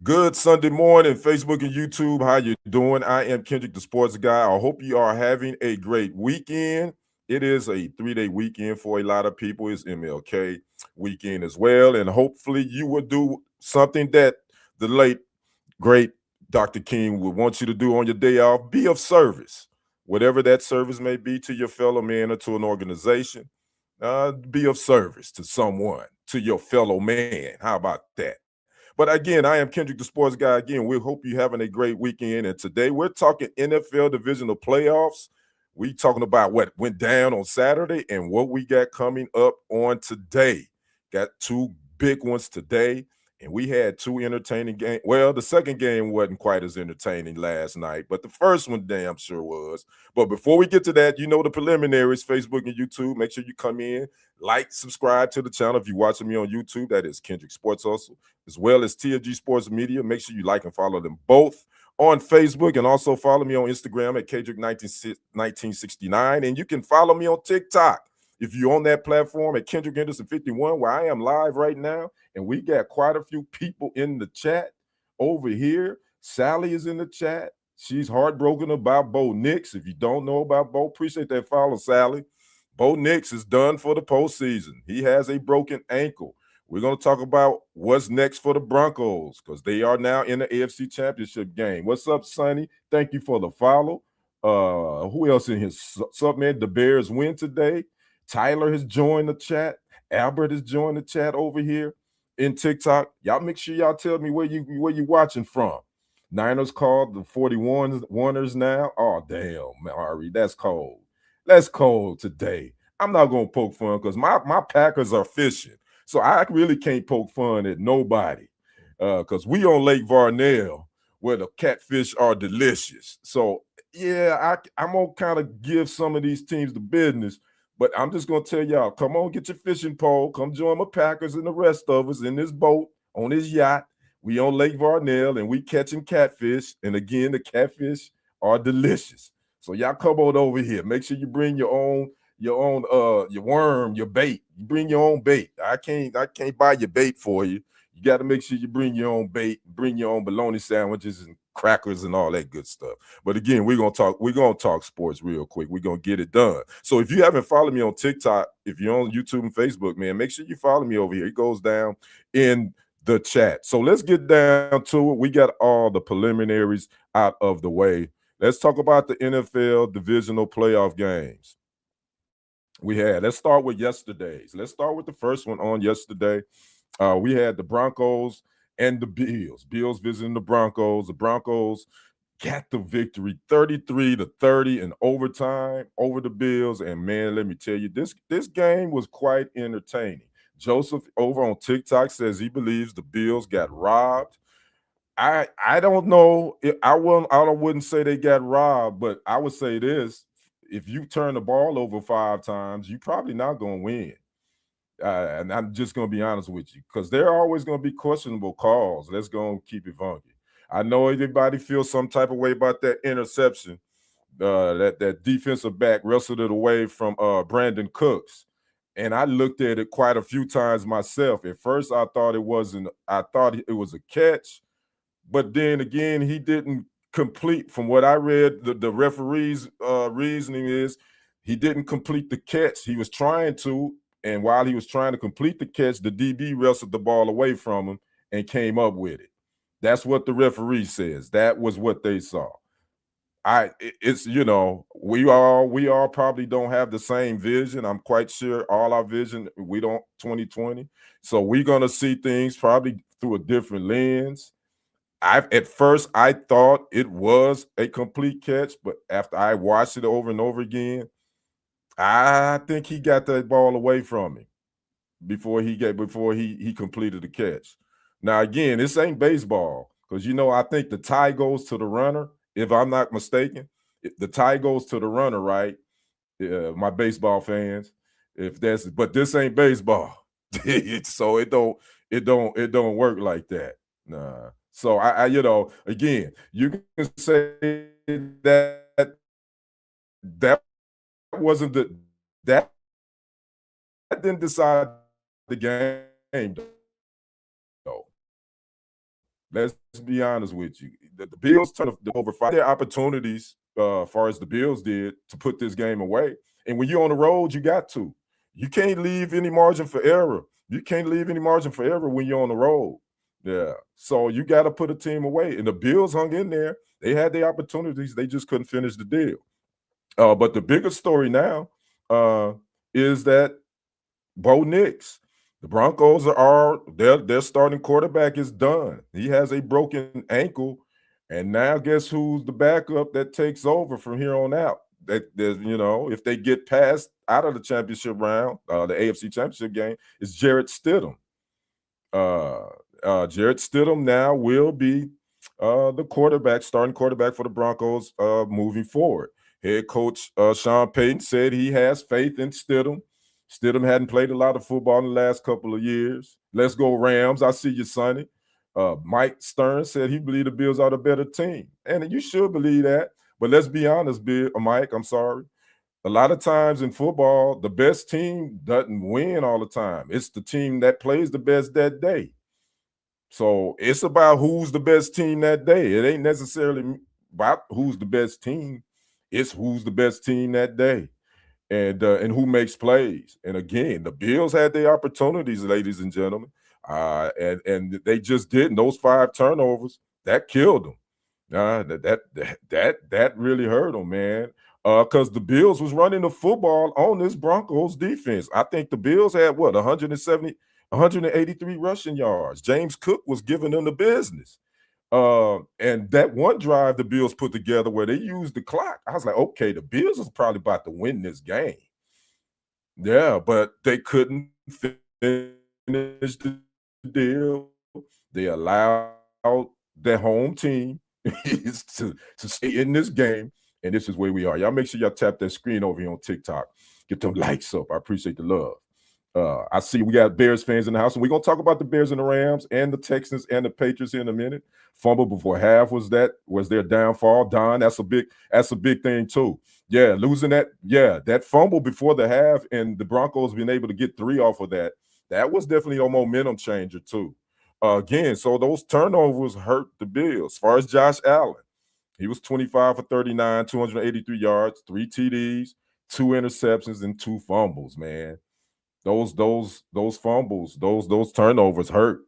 Good Sunday morning, Facebook and YouTube. How you doing? I am Kendrick, the sports guy. I hope you are having a great weekend. It is a 3-day weekend for a lot of people. It's MLK weekend as well, and hopefully you will do something that the late great Dr. King would want you to do on your day off. Be of service, whatever that service may be to your fellow man or to an organization. Be of service to someone, to your fellow man. How about that? But again, I am Kendrick, the sports guy. Again, we hope you're having a great weekend. And today we're talking NFL Divisional playoffs. We talking about what went down on Saturday and what we got coming up on today. Got two big ones today, and we had two entertaining games. Well, the second game wasn't quite as entertaining last night, but the first one damn sure was. But before we get to that, you know the preliminaries, Facebook and YouTube. Make sure you come in, like, subscribe to the channel. If you're watching me on YouTube, that is Kendrick Sports Hustle, as well as TFG Sports Media. Make sure you like and follow them both on Facebook, and also follow me on Instagram at Kendrick1969. And you can follow me on TikTok if you're on that platform at Kendrick Henderson 51, where I am live right now. And we got quite a few people in the chat over here. Sally is in the chat. She's heartbroken about Bo Nix. If you don't know about Bo, appreciate that follow, Sally. Bo Nix is done for the postseason. He has a broken ankle. We're going to talk about what's next for the Broncos because they are now in the AFC Championship game. What's up, Sonny? Thank you for the follow. Who else in here? What's up, man? The Bears win today. Tyler has joined the chat. Albert has joined the chat over here in TikTok. Y'all make sure y'all tell me where you watching from. Niners called the 41ers now. Oh, damn, Ari, that's cold. That's cold today. I'm not going to poke fun because my Packers are fishing. So I really can't poke fun at nobody because we on Lake Varnell where the catfish are delicious. So, yeah, I'm going to kind of give some of these teams the business, but I'm just going to tell y'all, come on, get your fishing pole. Come join my Packers and the rest of us in this boat, on this yacht. We on Lake Varnell, and we catching catfish. And again, the catfish are delicious. So y'all come on over here. Make sure you bring your worm, your bait. You bring your own bait. I can't buy your bait for you. You got to make sure you bring your own bait, bring your own bologna sandwiches and crackers and all that good stuff. But again, we're gonna talk sports real quick. We're gonna get it done. So if you haven't followed me on TikTok, if you're on YouTube and Facebook, man, make sure you follow me over here. It goes down in the chat. So let's get down to it. We got all the preliminaries out of the way. Let's talk about the NFL divisional playoff games let's start with yesterday's. Let's start with the first one on yesterday. We had the Broncos and the Bills. Bills visiting the Broncos. The Broncos got the victory 33-30 in overtime over the Bills. And man, let me tell you, this game was quite entertaining. Joseph over on TikTok says he believes the Bills got robbed. I don't know. I wouldn't say they got robbed, but I would say this: if you turn the ball over 5 times, you're probably not going to win. And I'm just going to be honest with you because there are always going to be questionable calls. Let's go and keep it funky. I know everybody feels some type of way about that interception. That defensive back wrestled it away from Brandon Cooks. And I looked at it quite a few times myself. At first, I thought it wasn't. I thought it was a catch, but then again, he didn't complete. From what I read, the referee's reasoning is he didn't complete the catch. He was trying to, and while he was trying to complete the catch, the DB wrestled the ball away from him and came up with it. That's what the referee says. That was what they saw. It's we all probably don't have the same vision. I'm quite sure all our vision, we don't 2020. So we're gonna see things probably through a different lens. At first I thought it was a complete catch, but after I watched it over and over again, I think he got that ball away from him before he completed the catch. Now again, this ain't baseball because I think the tie goes to the runner. If I'm not mistaken, the tie goes to the runner, right? My baseball fans, but this ain't baseball, so it don't work like that. Nah. So again, you can say that wasn't that didn't decide the game though. Let's be honest with you. The Bills turned over five their opportunities, far as the Bills did, to put this game away. And when you're on the road, you got to. You can't leave any margin for error. You can't leave any margin for error when you're on the road. Yeah. So you got to put a team away. And the Bills hung in there. They had their opportunities. They just couldn't finish the deal. But the bigger story now is that Bo Nix, the Broncos are their starting quarterback is done. He has a broken ankle, and now guess who's the backup that takes over from here on out? That if they get past out of the championship round, the AFC Championship game, is Jarrett Stidham. Jarrett Stidham now will be the starting quarterback for the Broncos moving forward. Head coach Sean Payton said he has faith in Stidham. Stidham hadn't played a lot of football in the last couple of years. Let's go Rams. I see you, Sonny. Mike Stern said he believed the Bills are the better team. And you should believe that. But let's be honest, Mike, I'm sorry. A lot of times in football, the best team doesn't win all the time. It's the team that plays the best that day. So it's about who's the best team that day. It ain't necessarily about who's the best team. It's who's the best team that day. And who makes plays. And again, the Bills had their opportunities, ladies and gentlemen, and they just didn't. Those 5 turnovers that killed them. That really hurt them, man. Because the Bills was running the football on this Broncos defense. I think the Bills had 183 rushing yards. James Cook was giving them the business. And that one drive the Bills put together where they used the clock, I was like, okay, the Bills is probably about to win this game. Yeah, but they couldn't finish the deal. They allowed their home team to stay in this game, and this is where we are. Y'all make sure y'all tap that screen over here on TikTok. Get them likes up. I appreciate the love. I see we got Bears fans in the house, and we're gonna talk about the Bears and the Rams and the Texans and the Patriots here in a minute. Fumble before half was their downfall. Don, that's a big thing too. Yeah, losing that fumble before the half, and the Broncos being able to get 3 off of that was definitely a momentum changer too. Again, so those turnovers hurt the Bills. As far as Josh Allen, he was 25 for 39, 283 yards, 3 TDs, 2 interceptions, and 2 fumbles, man. Those fumbles, those turnovers hurt.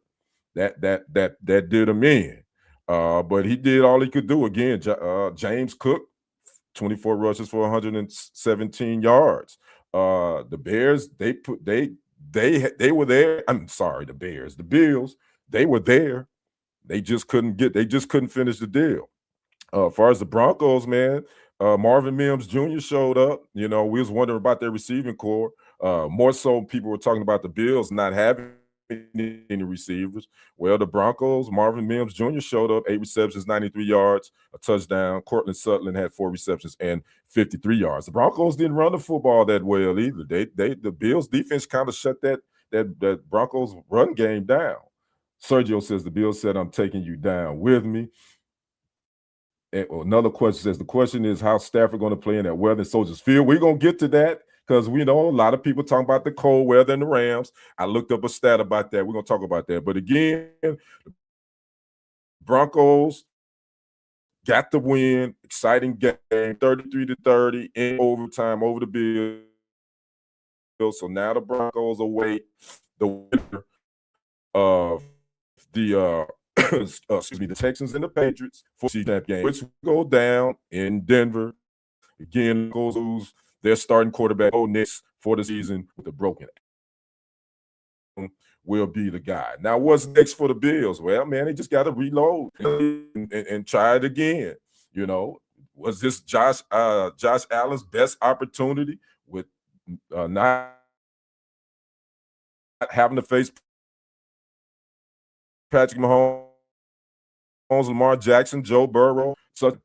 That did him in. But he did all he could do. Again, James Cook, 24 rushes for 117 yards. The Bears, they were there. I'm sorry, the Bears. The Bills, they were there. They just couldn't finish the deal. As far as the Broncos, man, Marvin Mims Jr. showed up. We was wondering about their receiving core. More so, people were talking about the Bills not having any receivers. Well, the Broncos, Marvin Mims Jr. showed up, 8 receptions, 93 yards, a touchdown. Cortland Sutton had 4 receptions and 53 yards. The Broncos didn't run the football that well either. The Bills defense kind of shut that Broncos run game down. Sergio says the Bills said, "I'm taking you down with me." And another question says the question is how Stafford going to play in that weather in Soldiers Field. We're going to get to that because we know a lot of people talking about the cold weather in the Rams. I looked up a stat about that. We're going to talk about that. But again, Broncos got the win. Exciting game, 33-30 in overtime over the Bills. So now the Broncos await the winner of the the Texans and the Patriots for that game, which will go down in Denver. Again, goes lose their starting quarterback, Bo Nix, for the season with a broken will be the guy. Now, what's next for the Bills? Well, man, they just got to reload and try it again. Was this Josh Allen's best opportunity with not having to face Patrick Mahomes, Lamar Jackson, Joe Burrow? So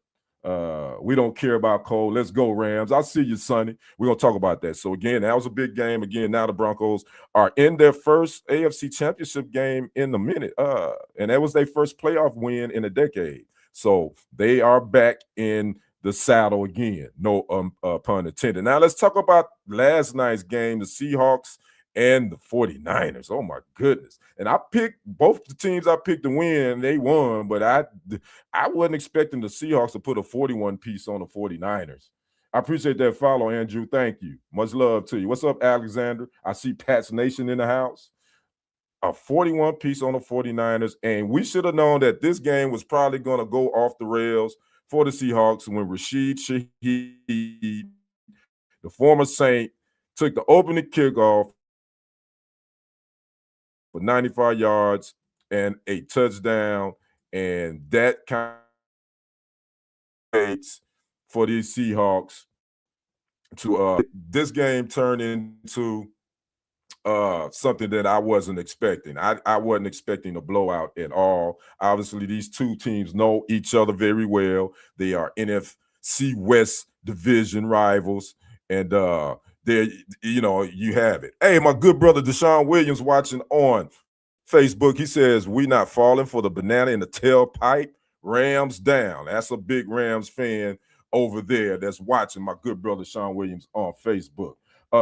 we don't care about Cole. Let's go, Rams. I'll see you, Sonny. We're going to talk about that. So, again, that was a big game. Again, now the Broncos are in their first AFC Championship game in a minute. And that was their first playoff win in a decade. So they are back in the saddle again. No pun intended. Now let's talk about last night's game, the Seahawks and the 49ers. Oh my goodness. And I picked both the teams I picked to win, they won, but I wasn't expecting the Seahawks to put a 41 piece on the 49ers. I appreciate that follow, Andrew. Thank you. Much love to you. What's up, Alexander? I see Pat's Nation in the house. A 41 piece on the 49ers. And we should have known that this game was probably going to go off the rails for the Seahawks when Rashid Shaheed, the former Saint, took the opening kickoff for 95 yards and a touchdown. And that kind of for these Seahawks to this game turn into something that I wasn't expecting. I wasn't expecting a blowout at all. Obviously, these two teams know each other very well. They are NFC West division rivals, and there, you have it. Hey, my good brother Deshaun Williams watching on Facebook. He says, "We not falling for the banana in the tailpipe. Rams down." That's a big Rams fan over there that's watching, my good brother Sean Williams on Facebook.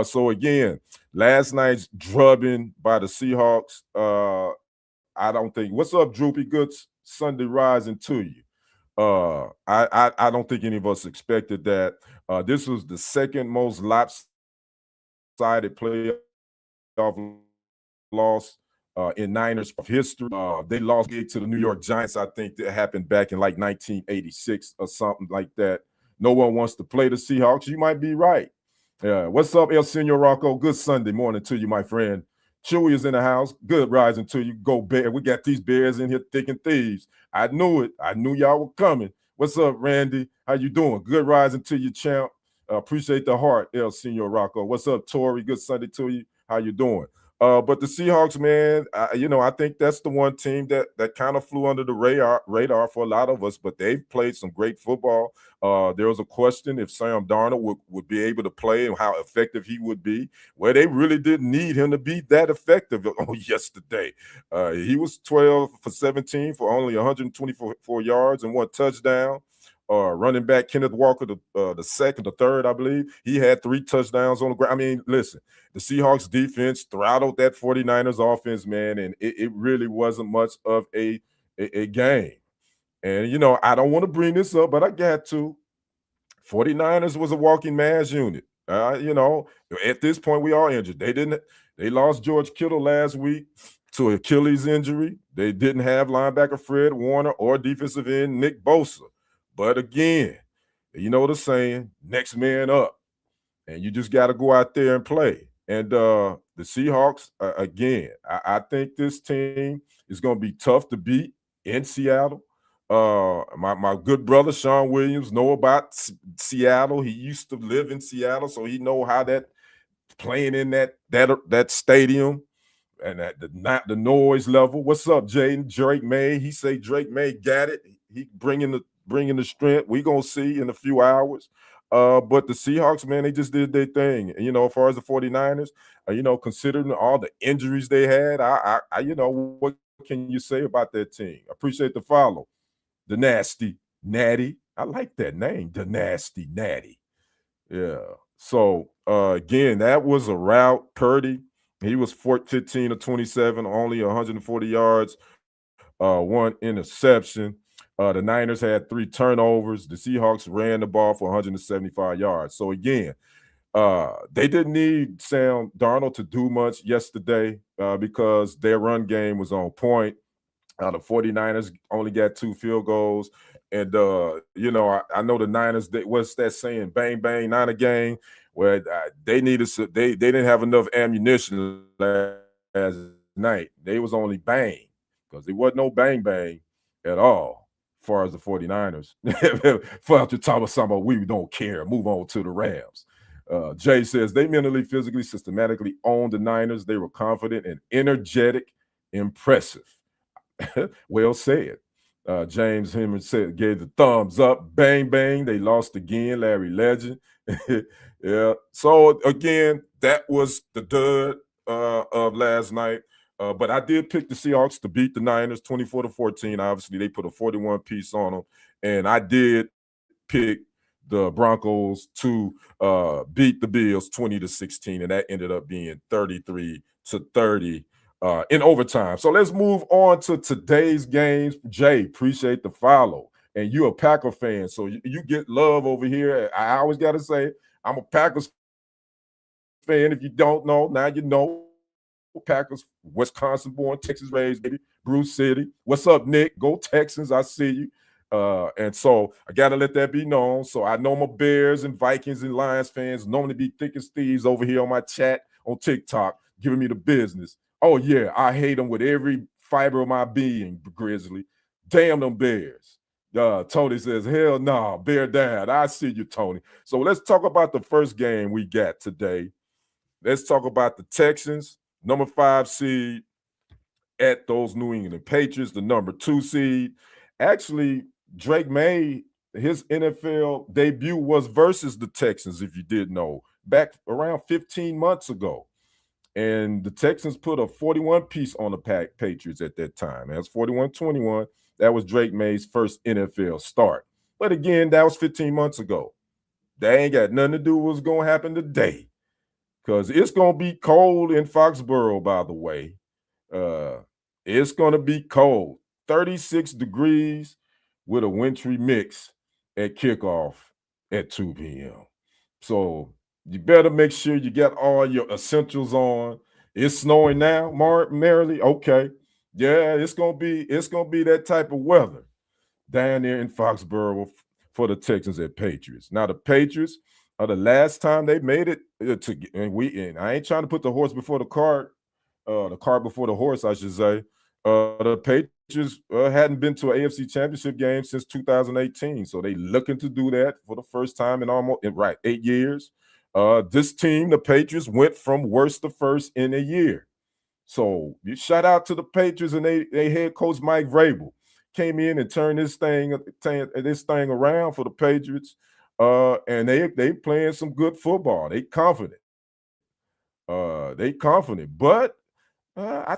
So again, last night's drubbing by the Seahawks. I don't think. What's up, Droopy? Good Sunday rising to you. I don't think any of us expected that. This was the second most lopsided playoff loss in Niners history. They lost big to the New York Giants. I think that happened back in like 1986 or something like that. No one wants to play the Seahawks. You might be right. What's up, El Senor Rocco? Good Sunday morning to you, my friend. Chewy is in the house. Good rising to you. Go Bear. We got these Bears in here thick and thieves. I knew it. I knew y'all were coming. What's up, Randy? How you doing? Good rising to you, champ. Appreciate the heart, El Senor Rocco. What's up, Tori? Good Sunday to you. How you doing? But the Seahawks, man, I think that's the one team that kind of flew under the radar for a lot of us, but they've played some great football. There was a question if Sam Darnold would be able to play and how effective he would be. Well, they really didn't need him to be that effective on yesterday. He was 12 for 17 for only 124 yards and one touchdown. Running back Kenneth Walker, the third, I believe, he had 3 touchdowns on the ground. I mean, listen, the Seahawks defense throttled that 49ers offense, man, and it really wasn't much of a game. And, I don't want to bring this up, but I got to. 49ers was a walking mass unit. At this point, we are injured. They lost George Kittle last week to Achilles injury. They didn't have linebacker Fred Warner or defensive end Nick Bosa. But again, you know the saying, next man up. And you just got to go out there and play. And the Seahawks, again, I think this team is going to be tough to beat in Seattle. My good brother Sean Williams know about Seattle. He used to live in Seattle, so he know how that playing in that stadium and at the noise level. What's up, Jaden? Drake May. He say Drake May got it. He bringing the strength. We gonna see in a few hours. But the Seahawks, man, they just did their thing. And, as far as the 49ers, considering all the injuries they had, what can you say about that team? Appreciate the follow. The Nasty Natty. I like that name, the Nasty Natty. Yeah. So, again, that was a rout. Purdy, he was 15 of 27, only 140 yards, 1 interception. The Niners had 3 turnovers. The Seahawks ran the ball for 175 yards. So, again, they didn't need Sam Darnold to do much yesterday because their run game was on point. The 49ers only got 2 field goals. And, I know the Niners, what's that saying? Bang, bang, Niner gang. Where they didn't have enough ammunition last night. They was only bang because there wasn't no bang, bang at all as far as the 49ers. For after talking about we don't care. Move on to the Rams. Jay says they mentally, physically, systematically owned the Niners. They were confident and energetic, impressive. Well said. James Hemming gave the thumbs up. Bang, bang. They lost again. Larry Legend. Yeah. So, again, that was the dud of last night. But I did pick the Seahawks to beat the Niners 24-14. Obviously, they put a 41 piece on them. And I did pick the Broncos to beat the Bills 20-16, and that ended up being 33-30 in overtime. So let's move on to today's games. Jay, appreciate the follow. And you're a Packer fan, so you get love over here. I always got to say, I'm a Packers fan. If you don't know, now you know. Packers, Wisconsin born, Texas raised, baby. Bruce City. What's up, Nick? Go Texans. I see you. And so I got to let that be known. So I know my Bears and Vikings and Lions fans normally be thick as thieves over here on my chat on TikTok, giving me the business. Oh, yeah, I hate them with every fiber of my being, Grizzly. Damn them Bears. Tony says, hell no, nah, bear down. I see you, Tony. So let's talk about the first game we got today. Let's talk about the Texans, number 5 seed, at those New England Patriots, the number 2 seed. Actually, Drake May, his NFL debut was versus the Texans, if you did know, back around 15 months ago. And the Texans put a 41 piece on the Patriots at that time. That's 41-21. That was Drake May's first NFL start. But again, that was 15 months ago. That ain't got nothing to do with what's going to happen today. Because it's going to be cold in Foxborough, by the way. It's going to be cold. 36 degrees with a wintry mix at kickoff at 2 p.m. So you better make sure you get all your essentials on. It's snowing now, merrily. Okay. Yeah, it's gonna be that type of weather down there in Foxborough for the Texans and Patriots. Now the Patriots are the last time they made it and I ain't trying to put the horse before the cart before the horse, I should say. The Patriots hadn't been to an AFC Championship game since 2018, so they looking to do that for the first time in 8 years. This team, the Patriots, went from worst to first in a year. So you shout out to the Patriots and they head coach Mike Vrabel came in and turned this thing around for the Patriots. And they playing some good football. They confident. But I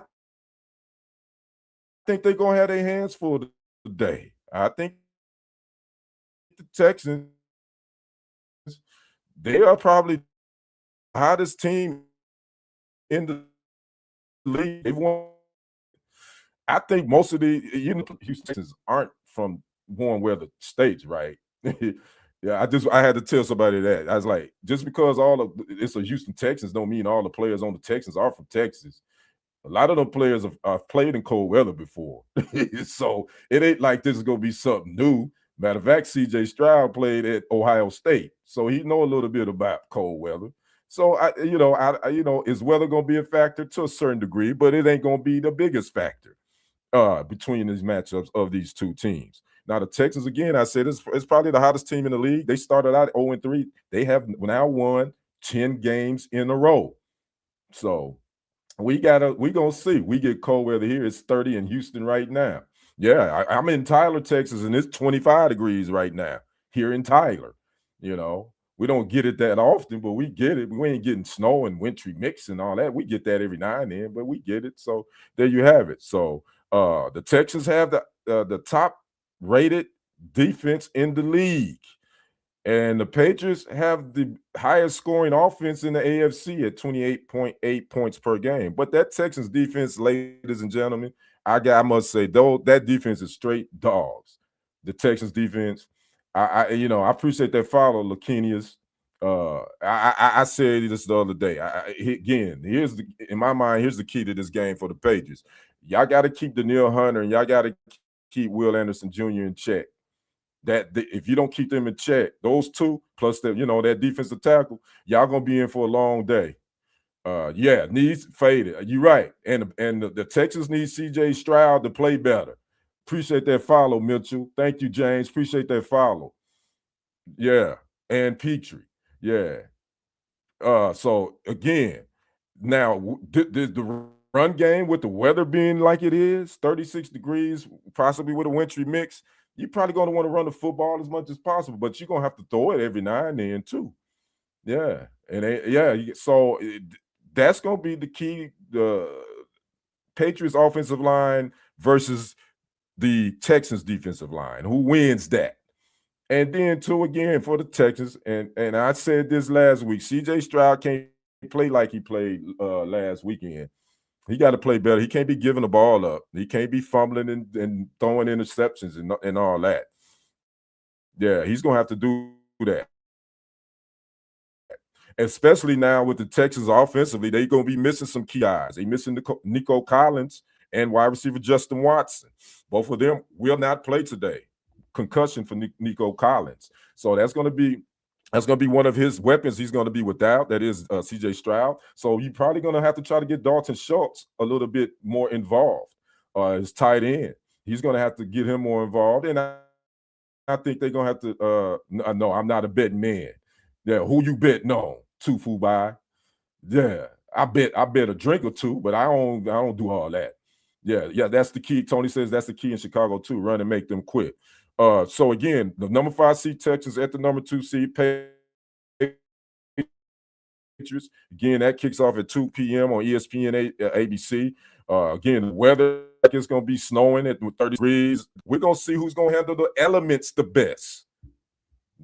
think they're gonna have their hands full today. I think the Texans, they are probably the hottest team in the league. I think most of the Houston Texans aren't from warm weather states, right? Yeah, I had to tell somebody that. I was like, just because it's a Houston Texans don't mean all the players on the Texans are from Texas. A lot of them players have played in cold weather before. So it ain't like this is going to be something new. Matter of fact, C.J. Stroud played at Ohio State, so he know a little bit about cold weather. So is weather going to be a factor to a certain degree, but it ain't going to be the biggest factor between these matchups of these two teams. Now the Texans, again, I said it's probably the hottest team in the league. They started out 0-3. They have now won 10 games in a row. So we gonna see. We get cold weather here. It's 30 in Houston right now. Yeah, I'm in Tyler, Texas, and it's 25 degrees right now here in Tyler. We don't get it that often, but we get it. We ain't getting snow and wintry mix and all that. We get that every now and then, but we get it. So there you have it. So the Texans have the top rated defense in the league. And the Patriots have the highest scoring offense in the AFC at 28.8 points per game. But that Texans defense, ladies and gentlemen, I must say, though, that defense is straight dogs. The Texans defense, I appreciate that follow, Lakenius. I said this the other day. Again, in my mind, here's the key to this game for the Patriots. Y'all got to keep Danielle Hunter and y'all got to keep Will Anderson Jr. in check. If you don't keep them in check, those two plus that defensive tackle, y'all gonna be in for a long day. Needs faded. You're right, and the Texans need C.J. Stroud to play better. Appreciate that follow, Mitchell. Thank you, James. Appreciate that follow. Yeah, and Petrie. Yeah. So again, now the run game with the weather being like it is, 36 degrees, possibly with a wintry mix. You're probably going to want to run the football as much as possible, but you're going to have to throw it every now and then too. Yeah. And so that's going to be the key. The Patriots offensive line versus the Texans defensive line. Who wins that? And then two again for the Texans, and I said this last week, CJ Stroud can't play like he played last weekend. He got to play better. He can't be giving the ball up. He can't be fumbling and throwing interceptions and all that. Yeah, he's going to have to do that. Especially now with the Texans offensively, they're going to be missing some key guys. They missing Nico Collins and wide receiver Justin Watson. Both of them will not play today. Concussion for Nico Collins. So that's going to be one of his weapons he's going to be without. That is CJ Stroud. So you're probably going to have to try to get Dalton Schultz a little bit more involved. His tight end. He's going to have to get him more involved. And I think they're going to have to no, I'm not a betting man. Yeah, who you betting on? Tufu by. Yeah, I bet a drink or two, but I don't do all that. Yeah, that's the key. Tony says that's the key in Chicago too. Run and make them quit. So again, the number 5 seed Texans at the number 2 seed Patriots. Again, that kicks off at 2 p.m. on ESPN ABC. Again, the weather is going to be snowing at 30 degrees. We're going to see who's going to handle the elements the best.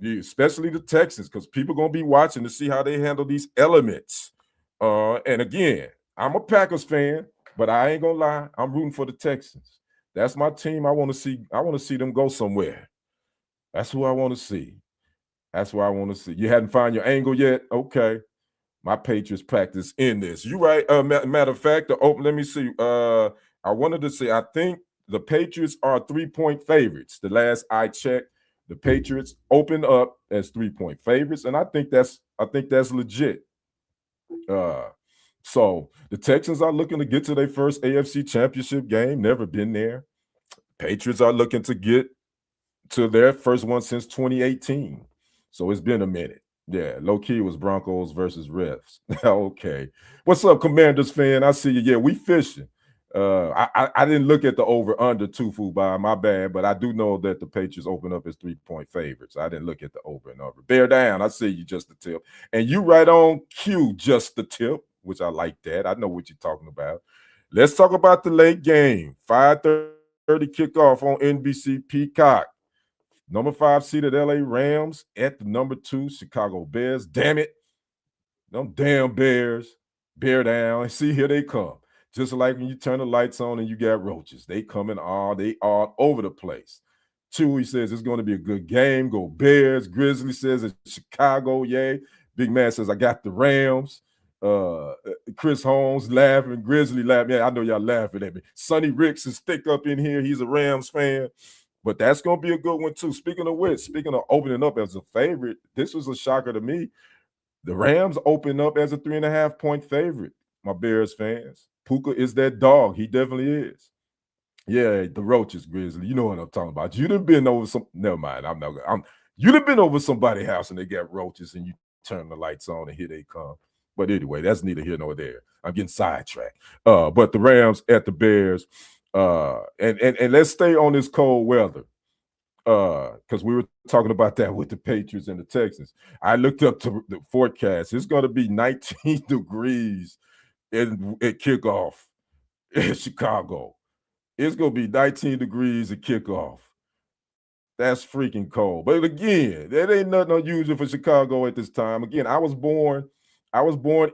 Especially the Texans, because people are going to be watching to see how they handle these elements. And again, I'm a Packers fan, but I ain't gonna lie, I'm rooting for the Texans. That's my team. I want to see them go somewhere. That's who I want to see. That's who I want to see. You hadn't found your angle yet? Okay. My Patriots practice in this. You right. Matter of fact, let me see. I wanted to say, I think the Patriots are 3-point favorites. The last I checked, the Patriots opened up as 3-point favorites, and I think that's legit. So the Texans are looking to get to their first AFC Championship game. Never been there. Patriots are looking to get to their first one since 2018. So it's been a minute. Yeah, low key was Broncos versus Refs. Okay. What's up, Commanders fan? I see you. Yeah, we fishing. I didn't look at the over-under Tufu by my bad, but I do know that the Patriots open up as 3-point favorites. I didn't look at the over and under. Bear down. I see you, just the tip. And you right on cue, just the tip, which I like that. I know what you're talking about. Let's talk about the late game. 5:30 kickoff on NBC Peacock. Number 5 seeded LA Rams at the number 2 Chicago Bears. Damn it. Them damn Bears. Bear down. See, here they come. Just like when you turn the lights on and you got roaches. They coming they all over the place. Chewy says it's going to be a good game. Go Bears. Grizzly says it's Chicago. Yay. Big Man says I got the Rams. Chris Holmes laughing. Grizzly laughing. Yeah, I know y'all laughing at me. Sonny Ricks is thick up in here. He's a Rams fan. But that's going to be a good one too. Speaking of which, speaking of opening up as a favorite, this was a shocker to me. The Rams open up as a 3.5-point favorite. My Bears fans. Puka is that dog. He definitely is. Yeah, the roaches, Grizzly. You know what I'm talking about. You done been over some. Never mind. You done been over somebody's house and they got roaches and you turn the lights on and here they come. But anyway, that's neither here nor there. I'm getting sidetracked. But the Rams at the Bears. And let's stay on this cold weather. Because we were talking about that with the Patriots and the Texans. I looked up to the forecast. It's going to be 19 degrees at kickoff in Chicago. It's going to be 19 degrees at kickoff. That's freaking cold. But again, that ain't nothing unusual for Chicago at this time. Again, I was born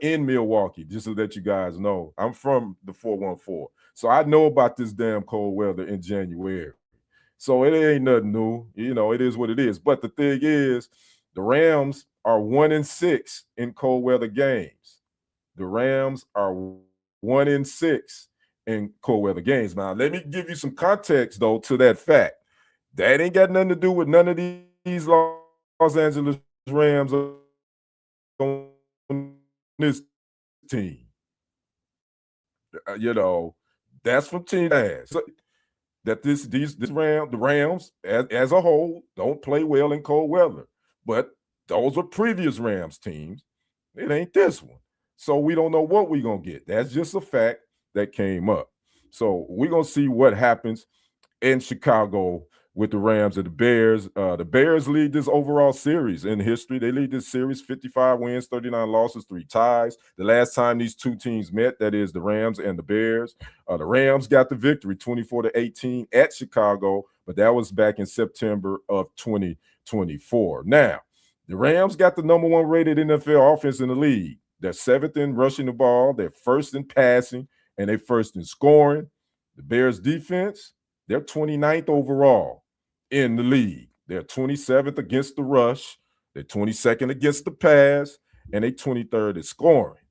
in Milwaukee, just to let you guys know. I'm from the 414. So I know about this damn cold weather in January. So it ain't nothing new. You know, it is what it is. But the thing is, the Rams are 1-6 in cold weather games. The Rams are 1-6 in cold weather games. Now, let me give you some context, though, to that fact. That ain't got nothing to do with none of these Los Angeles Rams on this team. You know, that's from Team Ass. So, that the Rams as a whole don't play well in cold weather. But those are previous Rams teams. It ain't this one. So we don't know what we're going to get. That's just a fact that came up. So we're going to see what happens in Chicago with the Rams and the Bears. The Bears lead this overall series in history. They lead this series 55 wins, 39 losses, 3 ties. The last time these two teams met, that is the Rams and the Bears, the Rams got the victory 24-18 at Chicago, but that was back in September of 2020. 24. Now, the Rams got the number 1 rated NFL offense in the league. They're 7th in rushing the ball, they're 1st in passing, and they're 1st in scoring. The Bears defense, they're 29th overall in the league. They're 27th against the rush, they're 22nd against the pass, and they're 23rd in scoring.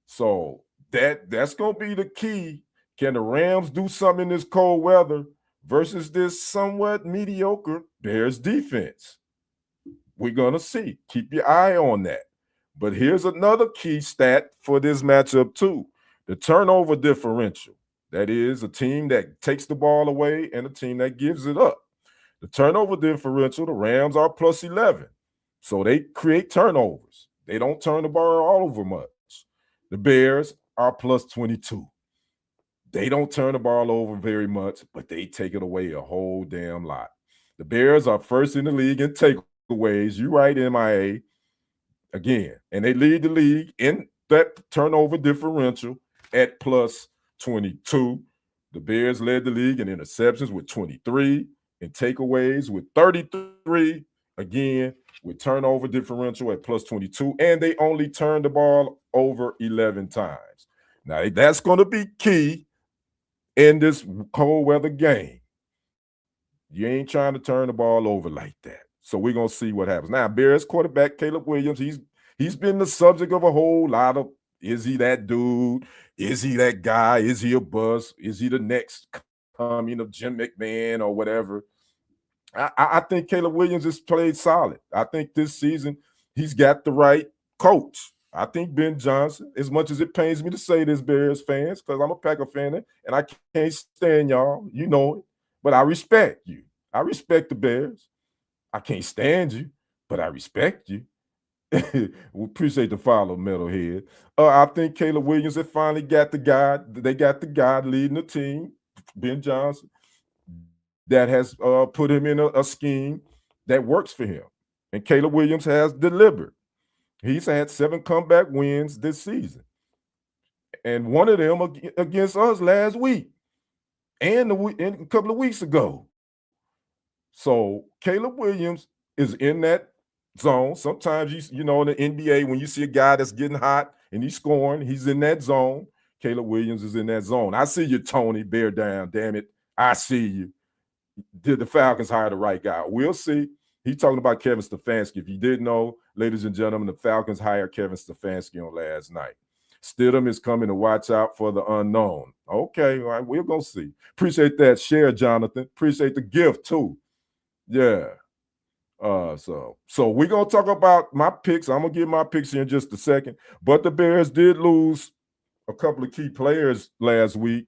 So that's going to be the key. Can the Rams do something in this cold weather versus this somewhat mediocre Bears defense? We're going to see. Keep your eye on that. But here's another key stat for this matchup too. The turnover differential. That is a team that takes the ball away and a team that gives it up. The turnover differential, the Rams are plus 11. So they create turnovers. They don't turn the ball all over much. The Bears are plus 22. They don't turn the ball over very much, but they take it away a whole damn lot. The Bears are 1st in the league in takeaways. You're right, MIA. Again, and they lead the league in that turnover differential at plus 22. The Bears led the league in interceptions with 23, and takeaways with 33. Again, with turnover differential at plus 22, and they only turned the ball over 11 times. Now, that's going to be key in this cold weather game. You ain't trying to turn the ball over like that. So we're going to see what happens. Now, Bears quarterback Caleb Williams, he's been the subject of a whole lot of, is he that dude? Is he that guy? Is he a bust? Is he the next coming of Jim McMahon or whatever? I think Caleb Williams has played solid. I think this season he's got the right coach. I think Ben Johnson, as much as it pains me to say this, Bears fans, because I'm a Packer fan and I can't stand y'all, you know it, but I respect you. I respect the Bears. I can't stand you, but I respect you. We appreciate the follow, Metalhead. I think Caleb Williams has finally got the guy. They got the guy leading the team, Ben Johnson, that has put him in a scheme that works for him. And Caleb Williams has delivered. He's had 7 comeback wins this season. And one of them against us last week and a couple of weeks ago. So Caleb Williams is in that zone. Sometimes, you know, in the NBA, when you see a guy that's getting hot and he's scoring, he's in that zone. Caleb Williams is in that zone. I see you, Tony. Bear down. Damn it. I see you. Did the Falcons hire the right guy? We'll see. He's talking about Kevin Stefanski. If you didn't know, ladies and gentlemen, the Falcons hired Kevin Stefanski on last night. Stidham is coming to watch out for the unknown. Okay, all right, we're going to see. Appreciate that share, Jonathan. Appreciate the gift, too. Yeah. So we're going to talk about my picks. I'm going to give my picks here in just a second. But the Bears did lose a couple of key players last week.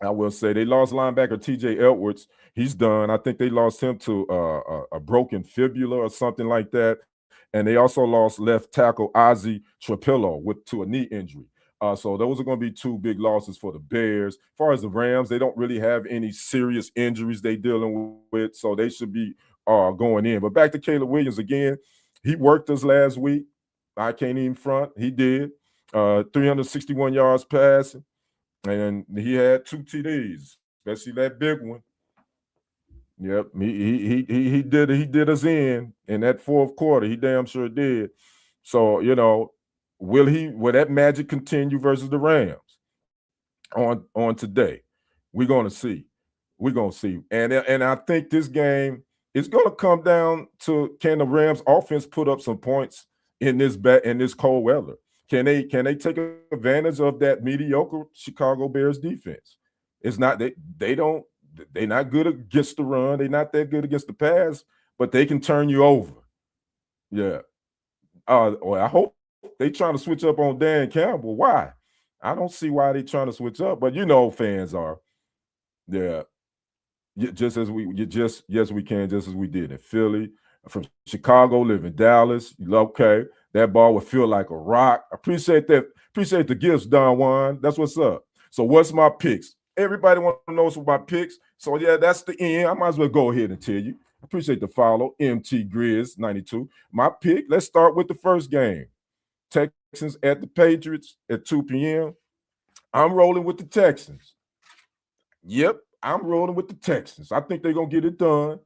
I will say they lost linebacker TJ Edwards. He's done. I think they lost him to a broken fibula or something like that. And they also lost left tackle Ozzie Trapillo to a knee injury. So those are going to be 2 big losses for the Bears. As far as the Rams, they don't really have any serious injuries they're dealing with, so they should be going in. But back to Caleb Williams again. He worked us last week. I can't even front. He did. 361 yards passing. And he had 2 TDs, especially that big one. Yep, he did us in that 4th quarter. He damn sure did. So, you know, will that magic continue versus the Rams on today? We're going to see. We're going to see. And I think this game is going to come down to, can the Rams offense put up some points in this cold weather? Can they take advantage of that mediocre Chicago Bears defense? It's not they're not good against the run. They're not that good against the pass, but they can turn you over. Yeah. Well, I hope they trying to switch up on Dan Campbell. Why? I don't see why they trying to switch up, but you know fans are. Yeah. Just as we can, just as we did in Philly, from Chicago, live in Dallas. Okay. That ball would feel like a rock. Appreciate that. Appreciate the gifts, Don Juan. That's what's up. So what's my picks? Everybody wants to know what's my picks. So yeah, that's the end. I might as well go ahead and tell you. Appreciate the follow. MT Grizz 92. My pick, let's start with the first game. Texans at the Patriots at 2 p.m. I'm rolling with the Texans. Yep, I'm rolling with the Texans. I think they're going to get it done.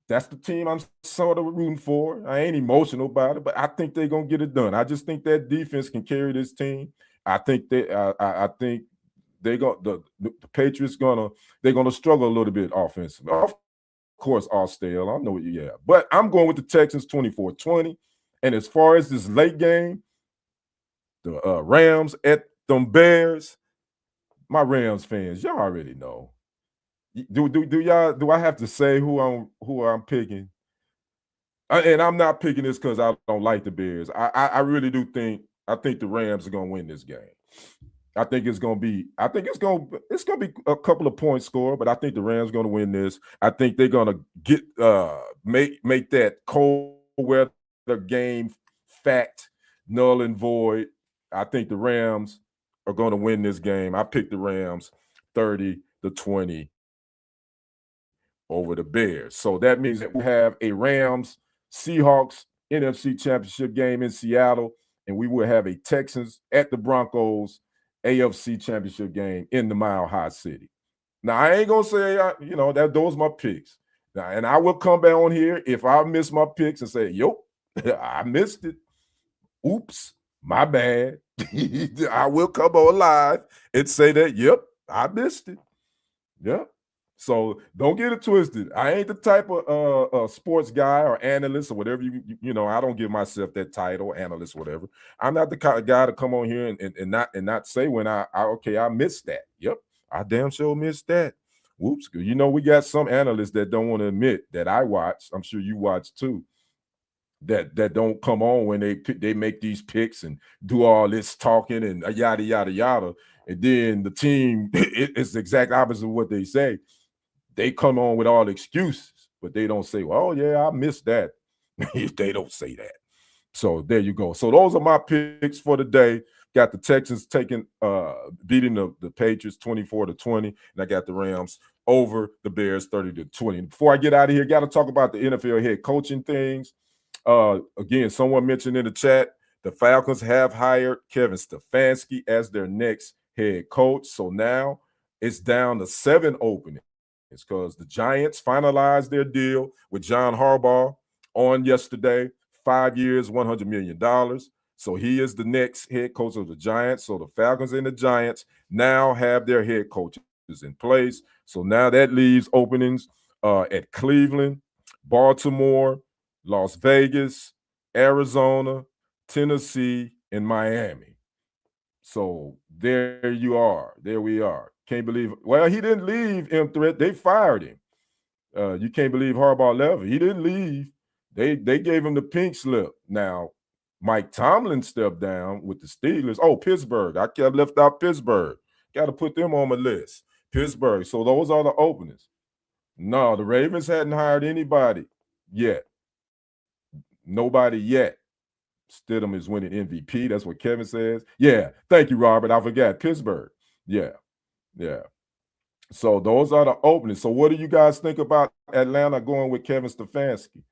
That's the team I'm sort of rooting for. I ain't emotional about it, but I think they're gonna get it done. I just think that defense can carry this team. I think I think they go the Patriots they're gonna struggle a little bit offensively. Of course, all stale. I know what you have. But I'm going with the Texans 24-20. And as far as this late game, the Rams at them Bears, my Rams fans, y'all already know. Do I have to say who I'm picking? And I'm not picking this because I don't like the Bears. I really do think I think the Rams are gonna win this game. I think it's gonna be a couple of points scored, but I think the Rams gonna win this. I think they're gonna get make that cold weather game fact null and void. I think the Rams are gonna win this game. I picked the Rams 30-20 over the Bears. So that means that we have a Rams Seahawks NFC Championship game in Seattle, and we will have a Texans at the Broncos AFC Championship game in the Mile High City. Now, I ain't gonna say that those my picks. Now, and I will come back on here if I miss my picks and say, "Yo, I missed it. Oops, my bad." I will come on live and say that, "Yep, I missed it." Yep. So don't get it twisted. I ain't the type of sports guy or analyst or whatever I don't give myself that title, analyst, whatever. I'm not the kind of guy to come on here and not say when I missed that. Yep, I damn sure missed that. Whoops. We got some analysts that don't want to admit that I watch. I'm sure you watch too. That don't come on when they make these picks and do all this talking and yada yada yada, and then the team it's the exact opposite of what they say. They come on with all the excuses, but they don't say, "Well, yeah, I missed that." They don't say that. So there you go. So those are my picks for the day. Got the Texans beating the Patriots 24-20, and I got the Rams over the Bears 30-20. Before I get out of here, got to talk about the NFL head coaching things. Again, someone mentioned in the chat the Falcons have hired Kevin Stefanski as their next head coach. So now it's down to 7 openings. It's because the Giants finalized their deal with John Harbaugh on yesterday, 5 years, $100 million. So he is the next head coach of the Giants. So the Falcons and the Giants now have their head coaches in place. So now that leaves openings at Cleveland, Baltimore, Las Vegas, Arizona, Tennessee, and Miami. So there you are. There we are. Can't believe. Well, he didn't leave, M-Threat. They fired him. You can't believe Harbaugh left. He didn't leave. They gave him the pink slip. Now, Mike Tomlin stepped down with the Steelers. Oh, Pittsburgh. I left out Pittsburgh. Got to put them on my list. Pittsburgh. So those are the openings. No, the Ravens hadn't hired anybody yet. Nobody yet. Stidham is winning MVP. That's what Kevin says. Yeah. Thank you, Robert. I forgot. Pittsburgh. Yeah. Yeah. So those are the openings. So what do you guys think about Atlanta going with Kevin Stefanski?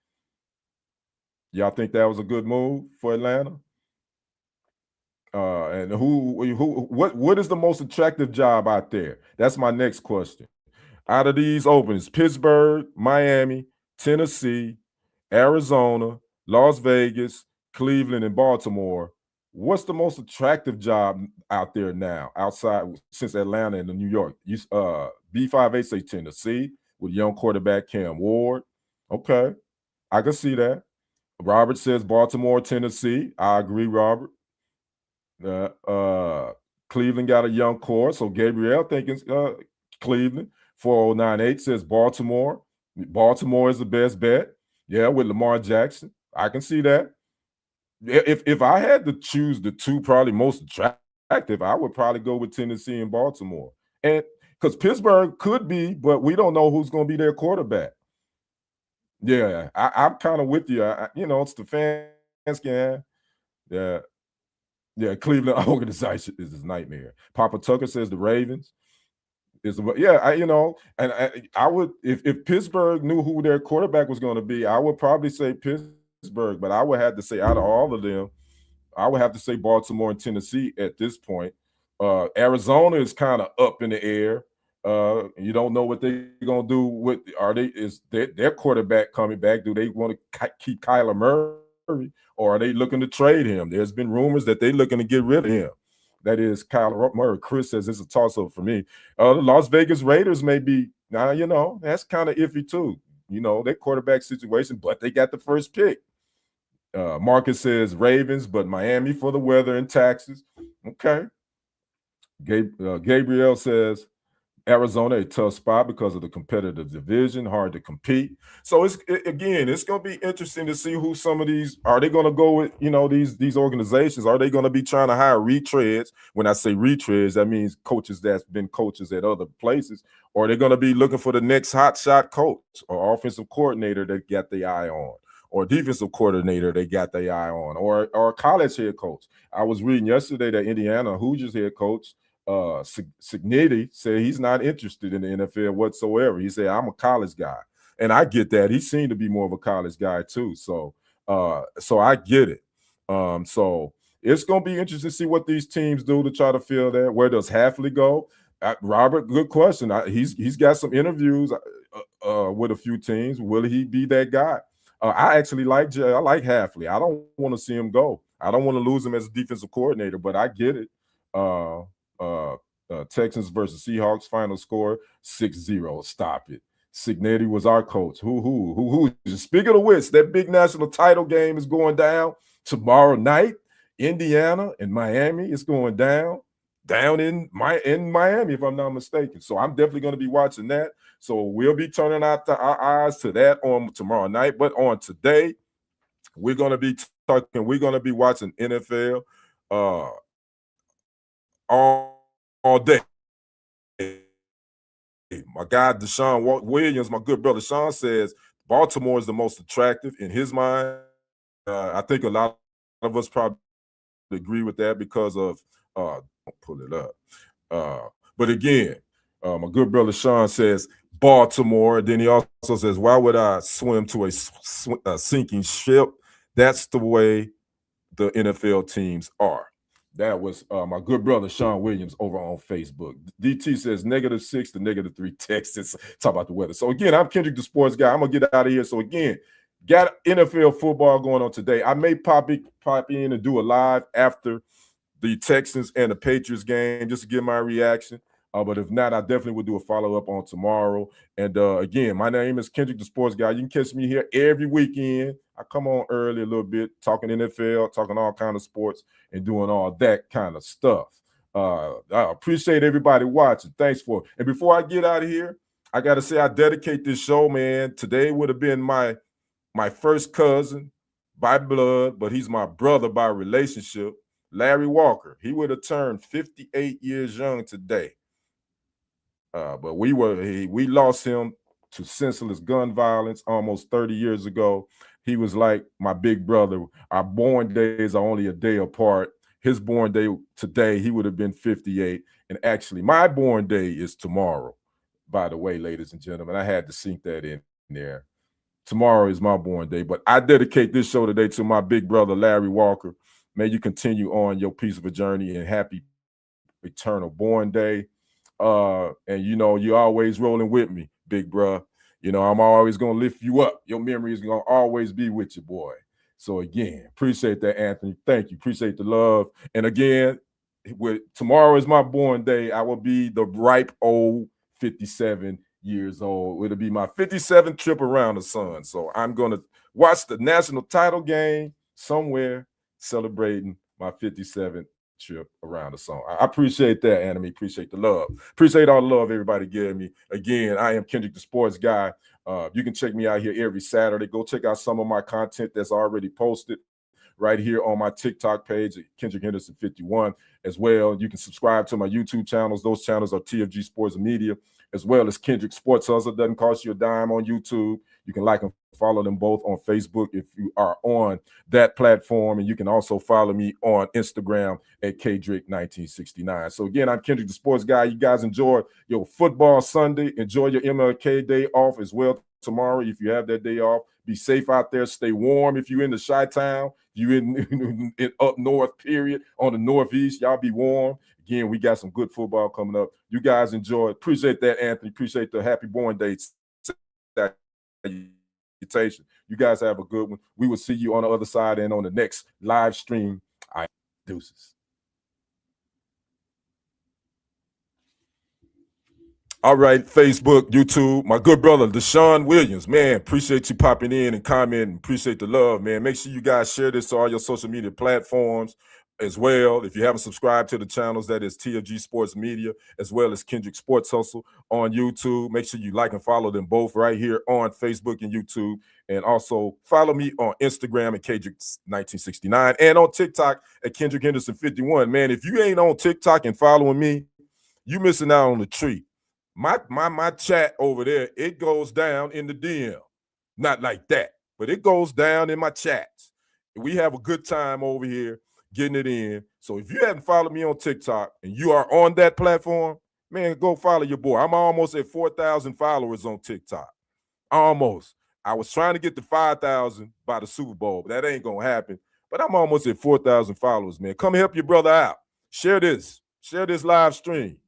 Y'all think that was a good move for Atlanta? And what is the most attractive job out there? That's my next question. Out of these openings, Pittsburgh, Miami, Tennessee, Arizona, Las Vegas, Cleveland, and Baltimore, what's the most attractive job out there now, outside since Atlanta and New York? B5A say Tennessee with young quarterback Cam Ward. Okay, I can see that. Robert says Baltimore, Tennessee. I agree, Robert. Cleveland got a young core, so Gabriel thinking Cleveland. 4098 says Baltimore. Baltimore is the best bet. Yeah, with Lamar Jackson. I can see that. If I had to choose the two probably most attractive, I would probably go with Tennessee and Baltimore. And because Pittsburgh could be, but we don't know who's going to be their quarterback. Yeah, I'm kind of with you. It's the fans. Yeah, Cleveland organization is his nightmare. Papa Tucker says the Ravens. I would if Pittsburgh knew who their quarterback was going to be, I would probably say Pittsburgh, but I would have to say out of all of them, I would have to say Baltimore and Tennessee at this point. Arizona is kind of up in the air. You don't know what they're gonna do with their quarterback coming back? Do they want to keep Kyler Murray, or are they looking to trade him? There's been rumors that they're looking to get rid of him. That is Kyler Murray. Chris says it's a toss-up for me. The Las Vegas Raiders may be now, that's kind of iffy too. Their quarterback situation, but they got the first pick. Marcus says Ravens, but Miami for the weather and taxes. Okay. Gabriel says Arizona, a tough spot because of the competitive division, hard to compete. So it's going to be interesting to see who some of these are. They going to go with, these organizations? Are they going to be trying to hire retreads? When I say retreads, that means coaches that's been coaches at other places. Or are they going to be looking for the next hot shot coach or offensive coordinator that got the eye on, or defensive coordinator they got their eye on, or college head coach? I was reading yesterday that Indiana Hoosiers head coach Cignetti said he's not interested in the NFL whatsoever. He said, I'm a college guy. And I get that. He seemed to be more of a college guy too. So I get it. So it's going to be interesting to see what these teams do to try to fill that. Where does Hafley go? Robert, good question. He's got some interviews with a few teams. Will he be that guy? I actually like Hafley. I don't want to see him go. I don't want to lose him as a defensive coordinator, but I get it. Texans versus Seahawks final score 6-0. Stop it. Cignetti was our coach. Who? Speaking of which, that big national title game is going down tomorrow night. Indiana and Miami is going down in Miami, if I'm not mistaken. So I'm definitely going to be watching that. So we'll be turning our eyes to that on tomorrow night. But on today, we're going to be talking. We're going to be watching NFL all day. My guy Deshaun Williams, my good brother Sean, says Baltimore is the most attractive in his mind. I think a lot of us probably agree with that because of I'll pull it up. But again, my good brother Sean says Baltimore. Then he also says, why would I swim to a sinking ship? That's the way the NFL teams are. That was my good brother Sean Williams over on Facebook. DT says -6 to -3 Texas. Talk about the weather. So again, I'm Kendrick, the sports guy. I'm gonna get out of here. So again, got NFL football going on today. I may pop in and do a live after the Texans and the Patriots game just to get my reaction. But if not, I definitely will do a follow-up on tomorrow. And again, my name is Kendrick, the sports guy. You can catch me here every weekend. I come on early a little bit, talking NFL, talking all kind of sports, and doing all that kind of stuff. I appreciate everybody watching. Thanks for it. And before I get out of here, I got to say I dedicate this show, man. Today would have been my first cousin by blood, but he's my brother by relationship, Larry Walker. He would have turned 58 years young today. But we lost him to senseless gun violence almost 30 years ago. He was like my big brother. Our born days are only a day apart. His born day today, he would have been 58. And actually, my born day is tomorrow, by the way, ladies and gentlemen. I had to sink that in there. Tomorrow is my born day, but I dedicate this show today to my big brother, Larry Walker. May you continue on your peaceful journey and happy eternal born day. And you're always rolling with me, big bruh. I'm always gonna lift you up. Your memory is gonna always be with you, boy. So again, appreciate that, Anthony. Thank you. Appreciate the love. And again, tomorrow is my born day. I will be the ripe old 57 years old. It'll be my 57th trip around the sun. So I'm gonna watch the national title game somewhere, celebrating my 57th trip around the sun. I appreciate that, Anime. Appreciate the love. Appreciate all the love everybody gave me. Again, I am Kendrick, the sports guy. You can check me out here every Saturday. Go check out some of my content that's already posted right here on my TikTok page at Kendrick Henderson 51 as well. You can subscribe to my YouTube channels. Those channels are TFG Sports Media, as well as Kendrick Sports Hustle. Doesn't cost you a dime on YouTube. You can like and follow them both on Facebook if you are on that platform. And you can also follow me on Instagram at KDrick1969. So again, I'm Kendrick, the sports guy. You guys enjoy your football Sunday. Enjoy your MLK day off as well tomorrow if you have that day off. Be safe out there. Stay warm if you're in the Chi-Town. You in up north, period, on the northeast. Y'all be warm. Again, we got some good football coming up. You guys enjoy. Appreciate that, Anthony. Appreciate the happy born dates. You guys have a good one. We will see you on the other side and on the next live stream. I deuces. All right, Facebook, YouTube, my good brother, Deshaun Williams, man, appreciate you popping in and commenting. Appreciate the love, man. Make sure you guys share this to all your social media platforms as well. If you haven't subscribed to the channels, that is TFG Sports Media, as well as Kendrick Sports Hustle on YouTube. Make sure you like and follow them both right here on Facebook and YouTube. And also follow me on Instagram at Kendrick1969 and on TikTok at Kendrick Henderson 51. Man, if you ain't on TikTok and following me, you missing out on the treat. My chat over there, it goes down in the DM. Not like that, but it goes down in my chats. We have a good time over here getting it in. So if you haven't followed me on TikTok and you are on that platform, man, go follow your boy. I'm almost at 4,000 followers on TikTok. Almost. I was trying to get to 5,000 by the Super Bowl, but that ain't going to happen. But I'm almost at 4,000 followers, man. Come help your brother out. Share this. Share this live stream.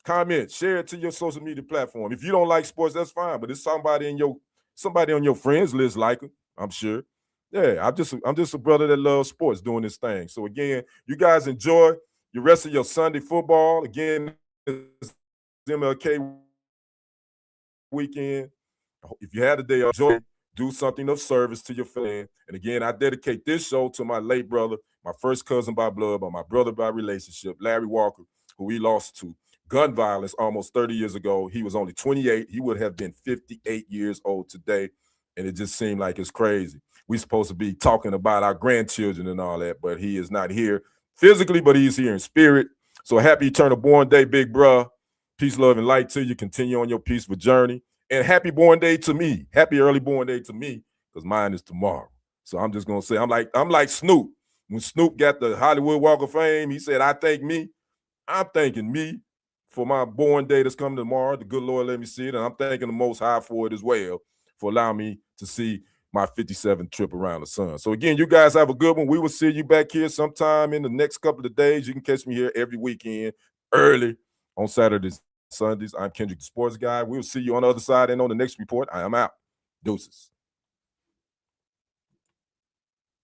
Comment, share it to your social media platform. If you don't like sports, that's fine. But it's somebody on your friends list like him, I'm sure. Yeah, I'm just a brother that loves sports doing this thing. So again, you guys enjoy the rest of your Sunday football. Again, it's MLK weekend. If you had a day of joy, do something of service to your family. And again, I dedicate this show to my late brother, my first cousin by blood, but my brother by relationship, Larry Walker, who we lost to gun violence almost 30 years ago. He was only 28. He would have been 58 years old today. And it just seemed like it's crazy. We're supposed to be talking about our grandchildren and all that, but he is not here physically, but he's here in spirit. So happy eternal born day, big bruh. Peace, love, and light to you. Continue on your peaceful journey. And happy born day to me. Happy early born day to me, because mine is tomorrow. So I'm just gonna say, I'm like Snoop. When Snoop got the Hollywood Walk of Fame, he said, I thank me. I'm thanking me for my born day that's coming tomorrow. The good Lord let me see it. And I'm thanking the Most High for it as well, for allowing me to see my 57th trip around the sun. So again, you guys have a good one. We will see you back here sometime in the next couple of days. You can catch me here every weekend early on Saturdays, Sundays. I'm Kendrick, the sports guy. We'll see you on the other side and on the next report. I am out. Deuces.